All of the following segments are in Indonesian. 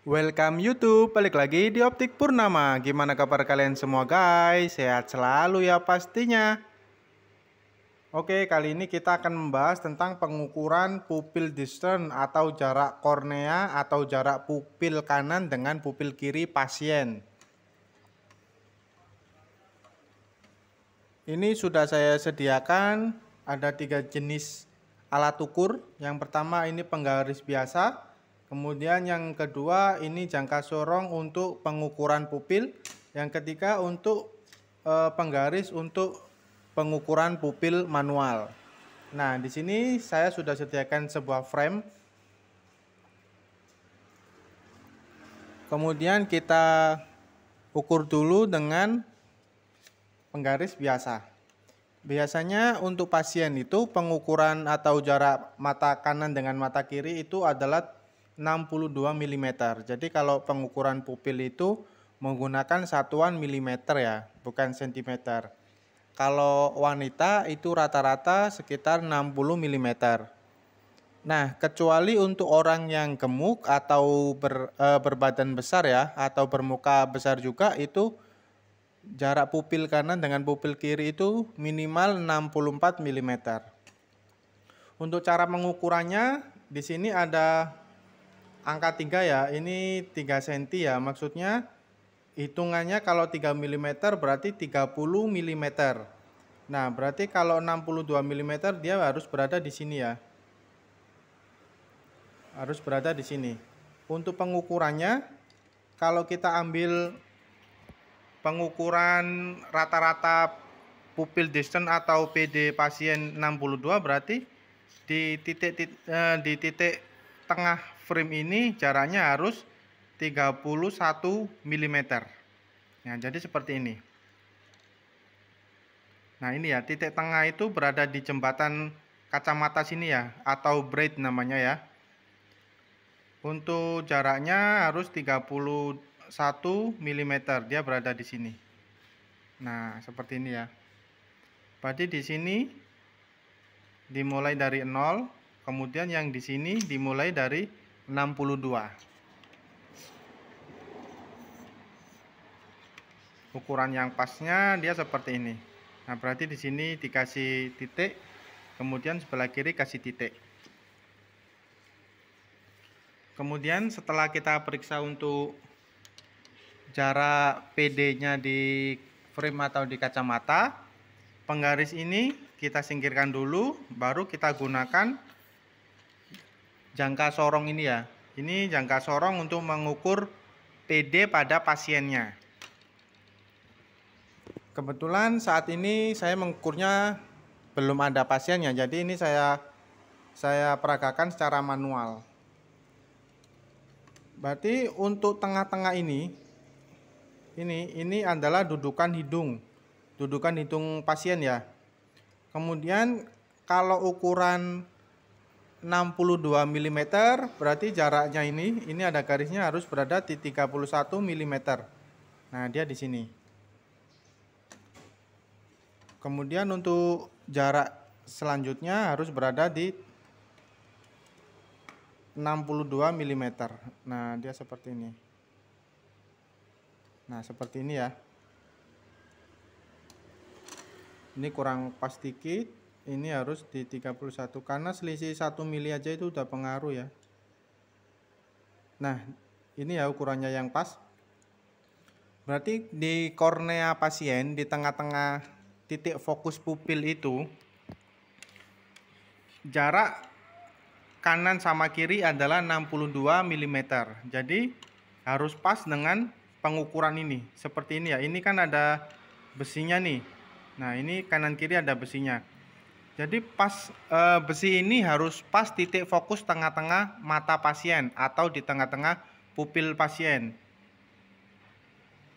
Welcome YouTube, balik lagi di Optik Purnama. Gimana kabar kalian semua guys? Sehat selalu ya pastinya. Oke, kali ini kita akan membahas tentang pengukuran pupil distance atau jarak kornea atau jarak pupil kanan dengan pupil kiri pasien. Ini sudah saya sediakan, ada 3 jenis alat ukur. Yang pertama ini penggaris biasa. Kemudian yang kedua ini jangka sorong untuk pengukuran pupil. Yang ketiga untuk penggaris untuk pengukuran pupil manual. Nah, di sini saya sudah sediakan sebuah frame. Kemudian kita ukur dulu dengan penggaris biasa. Biasanya untuk pasien itu pengukuran atau jarak mata kanan dengan mata kiri itu adalah 62 mm. Jadi kalau pengukuran pupil itu menggunakan satuan milimeter ya, bukan sentimeter. Kalau wanita itu rata-rata sekitar 60 mm. Nah, kecuali untuk orang yang gemuk atau berbadan besar ya, atau bermuka besar juga, itu jarak pupil kanan dengan pupil kiri itu minimal 64 mm. Untuk cara mengukurannya, di sini ada angka 3 ya, ini 3 cm ya, maksudnya hitungannya kalau 3 mm berarti 30 mm. Nah, berarti kalau 62 mm dia harus berada di sini ya. Harus berada di sini. Untuk pengukurannya, kalau kita ambil pengukuran rata-rata pupil distance atau PD pasien 62 berarti di titik tengah frame ini jaraknya harus 31 mm. Nah, jadi seperti ini. Nah, ini ya, titik tengah itu berada di jembatan kacamata sini ya, atau braid namanya ya. Untuk jaraknya harus 31 mm, dia berada di sini. Nah, seperti ini ya. Berarti di sini dimulai dari 0, kemudian yang di sini dimulai dari 62. Ukuran yang pasnya dia seperti ini. Nah, berarti di sini dikasih titik, kemudian sebelah kiri kasih titik. Kemudian setelah kita periksa untuk jarak PD-nya di frame atau di kacamata, penggaris ini kita singkirkan dulu, baru kita gunakan jangka sorong ini ya. Ini jangka sorong untuk mengukur PD pada pasiennya. Kebetulan saat ini saya mengukurnya belum ada pasiennya, jadi ini saya peragakan secara manual. Berarti untuk tengah-tengah ini adalah dudukan hidung pasien ya. Kemudian kalau ukuran 62 mm berarti jaraknya ini ada garisnya harus berada di 31 mm. Nah, dia di sini. Kemudian untuk jarak selanjutnya harus berada di 62 mm. Nah, dia seperti ini. Nah, seperti ini ya. Ini kurang pas dikit. Ini harus di 31 karena selisih 1 mili aja itu udah pengaruh ya. Nah, ini ya ukurannya yang pas. Berarti di kornea pasien di tengah-tengah titik fokus pupil itu jarak kanan sama kiri adalah 62 mm. Jadi harus pas dengan pengukuran ini. Seperti ini ya. Ini kan ada besinya nih. Nah, ini kanan kiri ada besinya. Jadi pas besi ini harus pas titik fokus tengah-tengah mata pasien atau di tengah-tengah pupil pasien.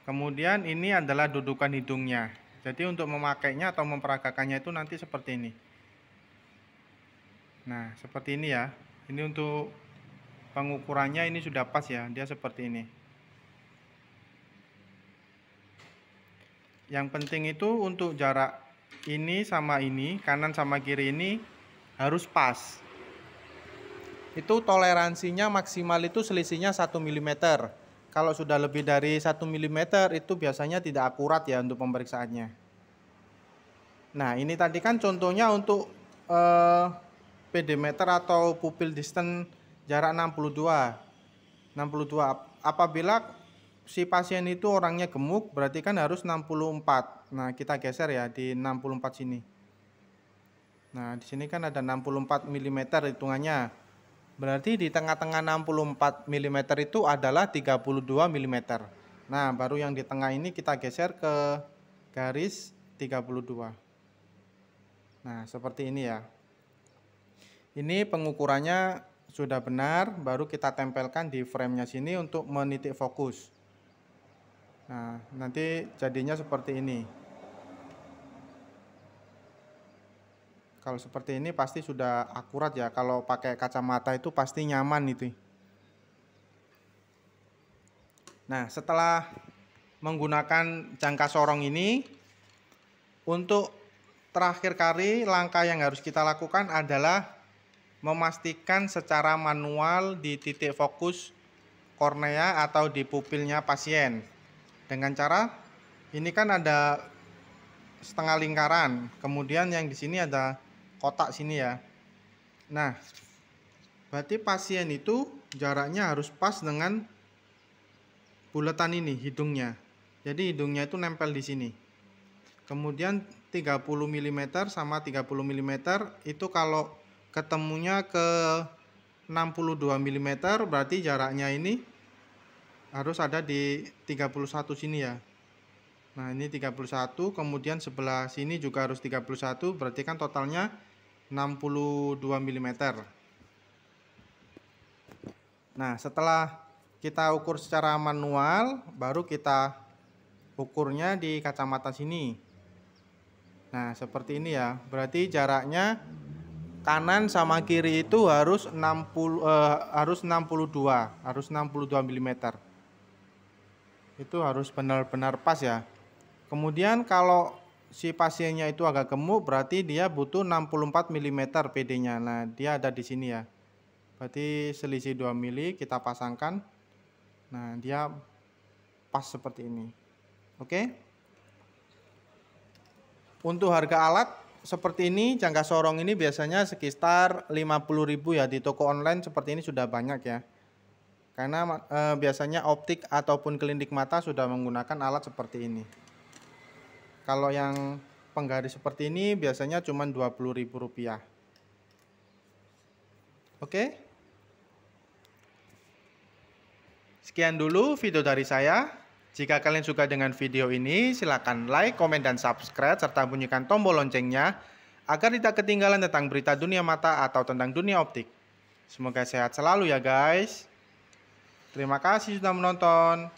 Kemudian ini adalah dudukan hidungnya. Jadi untuk memakainya atau memperagakannya itu nanti seperti ini. Nah, seperti ini ya. Ini untuk pengukurannya ini sudah pas ya. Dia seperti ini. Yang penting itu untuk jarak ini sama ini, kanan sama kiri ini harus pas. itu toleransinya maksimal itu selisihnya 1 mm. Kalau sudah lebih dari 1 mm itu biasanya tidak akurat ya untuk pemeriksaannya. Nah, ini tadi kan contohnya untuk PD meter atau pupil distance jarak 62. Apabila si pasien itu orangnya gemuk, berarti kan harus 64. Nah, kita geser ya di 64 sini. Nah, di sini kan ada 64 mm hitungannya. Berarti di tengah-tengah 64 mm itu adalah 32 mm. Nah, baru yang di tengah ini kita geser ke garis 32. Nah, seperti ini ya. Ini pengukurannya sudah benar, baru kita tempelkan di frame-nya sini untuk menitik fokus. Nah, nanti jadinya seperti ini. Kalau seperti ini pasti sudah akurat ya. Kalau pakai kacamata itu pasti nyaman itu. Nah, setelah menggunakan jangka sorong ini, untuk terakhir kali langkah yang harus kita lakukan adalah memastikan secara manual di titik fokus kornea atau di pupilnya pasien. Dengan cara ini kan ada setengah lingkaran, kemudian yang di sini ada kotak sini ya. Nah, berarti pasien itu jaraknya harus pas dengan bulatan ini hidungnya. Jadi hidungnya itu nempel di sini. Kemudian 30 mm sama 30 mm itu kalau ketemunya ke 62 mm berarti jaraknya ini harus ada di 31 sini ya. Nah, ini 31, kemudian sebelah sini juga harus 31, berarti kan totalnya 62 mm. Nah, setelah kita ukur secara manual, baru kita ukurnya di kacamata sini. Nah, seperti ini ya. Berarti jaraknya kanan sama kiri itu harus 62 mm. Itu harus benar-benar pas ya. Kemudian kalau si pasiennya itu agak gemuk, berarti dia butuh 64 mm PD-nya. Nah, dia ada di sini ya. Berarti selisih 2 mili kita pasangkan. Nah, dia pas seperti ini. Oke. Untuk harga alat seperti ini, jangka sorong ini biasanya sekitar 50.000 ya. Di toko online seperti ini sudah banyak ya. Karena biasanya optik ataupun klinik mata sudah menggunakan alat seperti ini. Kalau yang penggaris seperti ini biasanya cuma Rp20.000. Oke. Sekian dulu video dari saya. Jika kalian suka dengan video ini, silakan like, komen, dan subscribe, serta bunyikan tombol loncengnya agar tidak ketinggalan tentang berita dunia mata atau tentang dunia optik. Semoga sehat selalu ya guys. Terima kasih sudah menonton.